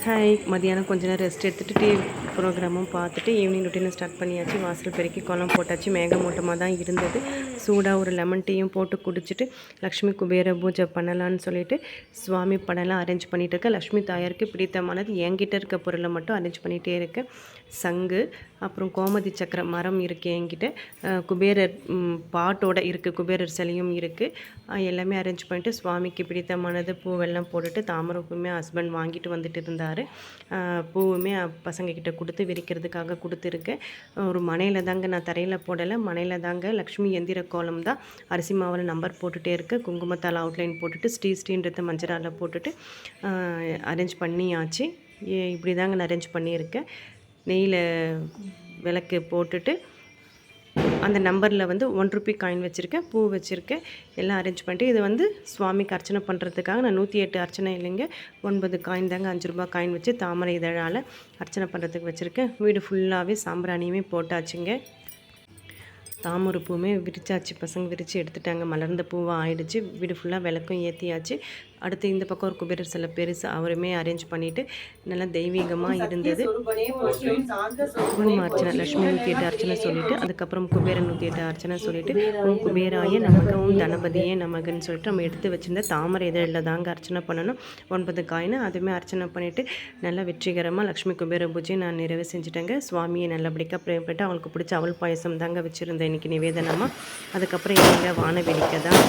Hi, மதியானம் கொஞ்ச நேரம் ரெஸ்ட் எடுத்துகிட்டு டிவி ப்ரோக்ராமும் பார்த்துட்டு ஈவினிங் ரொட்டீனை ஸ்டார்ட் பண்ணியாச்சு. வாசல் பெருக்கி கோலம் போட்டாச்சு. மேகமூட்டமாக தான் இருந்தது. சூடாக ஒரு லெமன் டீயும் போட்டு குடிச்சிட்டு லக்ஷ்மி குபேர பூஜை பண்ணலான்னு சொல்லிட்டு சுவாமி படம்லாம் அரேஞ்ச் பண்ணிகிட்டு இருக்கேன். லக்ஷ்மி தாயாருக்கு பிடித்தமானது என்கிட்ட இருக்க பொருளை மட்டும் அரேஞ்ச் பண்ணிகிட்டே இருக்கேன். சங்கு, அப்புறம் கோமதி சக்கர மரம் இருக்குது என்கிட்ட. குபேரர் பாட்டோட இருக்குது, குபேரர் சிலையும் இருக்குது. எல்லாமே அரேஞ்ச் பண்ணிவிட்டு சுவாமிக்கு பிடித்தமானது பூவெல்லாம் போட்டுட்டு தாமரை பூவுமே ஹஸ்பண்ட் வாங்கிட்டு வந்துட்டு இருந்தார். பூவுமே பசங்கக்கிட்ட கொடுத்து விரிக்கிறதுக்காக கொடுத்துருக்கேன். ஒரு மனையில் தாங்க, நான் தரையில் போடலை, மனையில் தாங்க. லக்ஷ்மி எந்திர கோலம் தான். அரிசி மாவில் நம்பர் போட்டுகிட்டே இருக்கேன். குங்குமத்தால் அவுட்லைன் போட்டுட்டு ஸ்ரீன்றது மஞ்சளால் போட்டுட்டு அரேஞ்ச் பண்ணியாச்சு. இப்படி தாங்க நான் அரேஞ்ச் பண்ணியிருக்கேன். நெய்யில் விளக்கு போட்டுட்டு அந்த நம்பரில் ₹1 காயின் வச்சுருக்கேன், பூ வச்சுருக்கேன். எல்லாம் அரேஞ்ச் பண்ணிட்டு இது சுவாமிக்கு அர்ச்சனை பண்ணுறதுக்காக நான் 108 அர்ச்சனை இல்லைங்க, 9 காயின் தாங்க, ₹5 காயின் வச்சு தாமரை இதழால் அர்ச்சனை பண்ணுறதுக்கு வச்சுருக்கேன். வீடு ஃபுல்லாகவே சாம்பிராணியுமே போட்டாச்சுங்க. தாமரை பூவுமே விரிச்சாச்சு, பசங்க விரித்து எடுத்துட்டாங்க. மலர்ந்த பூவாக ஆயிடுச்சு. வீடு ஃபுல்லாக விளக்கும் ஏற்றியாச்சு. அடுத்து இந்த பக்கம் ஒரு குபேரர் சில பெருசு, அவருமே அரேஞ்ச் பண்ணிவிட்டு நல்லா தெய்வீகமாக இருந்தது. அர்ச்சனை லக்ஷ்மி 108 அர்ச்சனை சொல்லிவிட்டு அதுக்கப்புறம் குபேரன் 108 அர்ச்சனை சொல்லிவிட்டு குபேராய நமக தனபதியே நமகன்னு சொல்லிட்டு நம்ம எடுத்து வச்சுருந்த தாமரை இதழில் தாங்க அர்ச்சனை பண்ணணும். 9 காயின் அதுவுமே அர்ச்சனை பண்ணிவிட்டு நல்லா வெற்றிகரமாக லக்ஷ்மி குபேர பூஜையை நான் நிறைவு செஞ்சுட்டேங்க. சுவாமியை நல்லபடியாக ப்ரே பண்ணிட்டு அவங்களுக்கு பிடிச்ச அவள் பாயசம் தாங்க வச்சுருந்தேன் இன்றைக்கி நிவேதனமாக. அதுக்கப்புறம் எங்கள் வானவேடிக்கை தான்.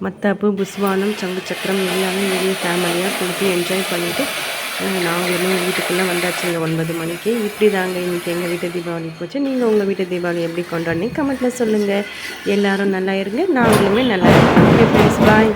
மத்தாப்பு, புஸ்வானம், சங்கு சக்கரம் எல்லாமே வெளியே ஃபேமிலியாக கொடுத்து என்ஜாய் பண்ணிவிட்டு நாங்களுமே வீட்டுக்குள்ளே வந்தாச்சுங்க 9 மணிக்கு. இப்படி தாங்க இன்றைக்கி எங்கள் வீட்டு தீபாவளி போச்சு. நீங்கள் உங்கள் வீட்டு தீபாவளி எப்படி கொண்டாடினீங்க கமெண்ட்டில் சொல்லுங்கள். எல்லோரும் நல்லா இருங்க, நாங்களுமே நல்லா இருக்கோம். ஓகே ஃப்ரெண்ட்ஸ், பாய்.